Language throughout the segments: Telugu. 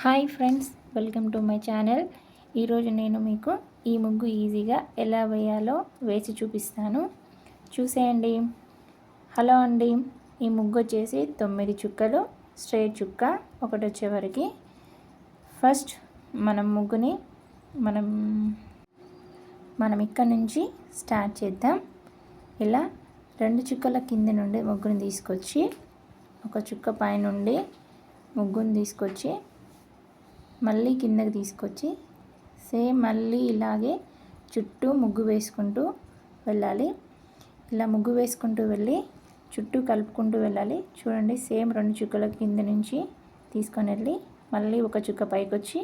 Hi friends, welcome to my channel. ఈరోజు నేను మీకు ఈ ముగ్గు ఈజీగా ఎలా వేయాలో వేసి చూపిస్తాను. చూసేయండి. హలో అండి, ఈ ముగ్గు వచ్చేసి 9 చుక్కలు, స్ట్రైట్ చుక్క ఒకటి వచ్చేవరకు. ఫస్ట్ మనం ముగ్గుని మనం ఇక్కడ నుంచి స్టార్ట్ చేద్దాం. ఇలా 2 చుక్కల కింద నుండి ముగ్గుని తీసుకొచ్చి ఒక చుక్క పైనుండి ముగ్గుని తీసుకొచ్చి మళ్ళీ కిందకి తీసుకొచ్చి సేమ్ మళ్ళీ ఇలాగే చుట్టూ ముగ్గు వేసుకుంటూ వెళ్ళాలి. ఇలా ముగ్గు వేసుకుంటూ వెళ్ళి చుట్టూ కలుపుకుంటూ వెళ్ళాలి. చూడండి, సేమ్ 2 చుక్కల కింద నుంచి తీసుకొని వెళ్ళి మళ్ళీ ఒక చుక్క పైకి వచ్చి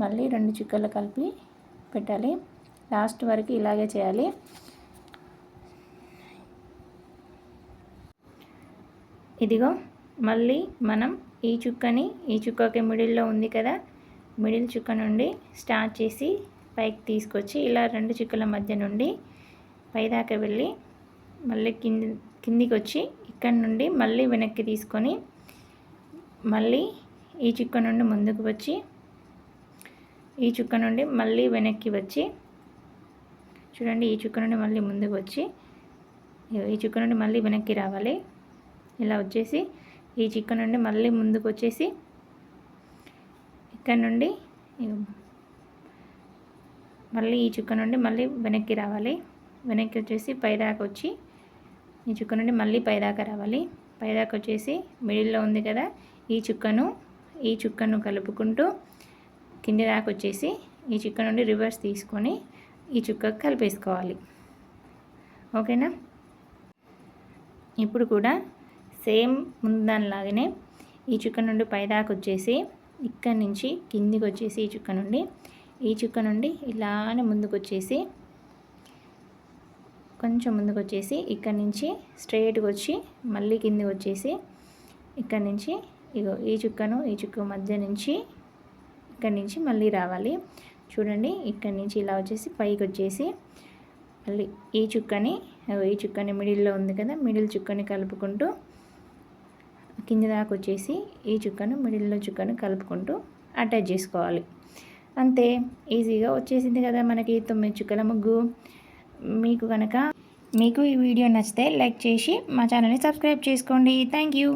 మళ్ళీ 2 చుక్కలు కలిపి పెట్టాలి. లాస్ట్ వరకు ఇలాగే చేయాలి. ఇదిగో మళ్ళీ మనం ఈ చుక్కకి మిడిల్లో ఉంది కదా, మిడిల్ చుక్క నుండి స్టార్ట్ చేసి పైకి తీసుకొచ్చి ఇలా 2 చుక్కల మధ్య నుండి పైదాకా వెళ్ళి మళ్ళీ కిందికి వచ్చి ఇక్కడ నుండి మళ్ళీ వెనక్కి తీసుకొని మళ్ళీ ఈ చుక్క నుండి ముందుకు వచ్చి ఈ చుక్క నుండి మళ్ళీ వెనక్కి వచ్చి చూడండి, ఈ చుక్క నుండి మళ్ళీ ముందుకు వచ్చి ఈ చుక్క నుండి మళ్ళీ వెనక్కి రావాలి. ఇలా వచ్చేసి ఈ చుక్క నుండి మళ్ళీ ముందుకు వచ్చేసి ఇక్కడ నుండి మళ్ళీ ఈ చుక్క నుండి మళ్ళీ వెనక్కి రావాలి. వెనక్కి వచ్చేసి పైదాకా వచ్చి ఈ చుక్క నుండి మళ్ళీ పైదాకా రావాలి. పైదాకా వచ్చేసి మిడిల్లో ఉంది కదా, ఈ చుక్కను కలుపుకుంటూ కింది దాకా వచ్చేసి ఈ చుక్క నుండి రివర్స్ తీసుకొని ఈ చుక్కకు కలిపేసుకోవాలి. ఓకేనా? ఇప్పుడు కూడా సేమ్ ముందు దానిలాగానే ఈ చుక్క నుండి పైదాకా వచ్చేసి ఇక్కడ నుంచి కిందికి వచ్చేసి ఈ చుక్క నుండి ఇలానే ముందుకు వచ్చేసి కొంచెం ముందుకు వచ్చేసి ఇక్కడ నుంచి స్ట్రైట్గా వచ్చి మళ్ళీ కిందికి వచ్చేసి ఇక్కడ నుంచి ఈ చుక్క మధ్య నుంచి ఇక్కడ నుంచి మళ్ళీ రావాలి. చూడండి, ఇక్కడ నుంచి ఇలా వచ్చేసి పైకి వచ్చేసి మళ్ళీ ఈ చుక్కని మిడిల్లో ఉంది కదా, మిడిల్ చుక్కని కలుపుకుంటూ కింది దాకా వచ్చేసి ఈ మిడిల్లో చుక్కను కలుపుకుంటూ అటాచ్ చేసుకోవాలి. అంతే, ఈజీగా వచ్చేసింది కదా మనకి 9 చుక్కల ముగ్గు. మీకు ఈ వీడియో నచ్చితే లైక్ చేసి మా ఛానల్ని సబ్స్క్రైబ్ చేసుకోండి. Thank you.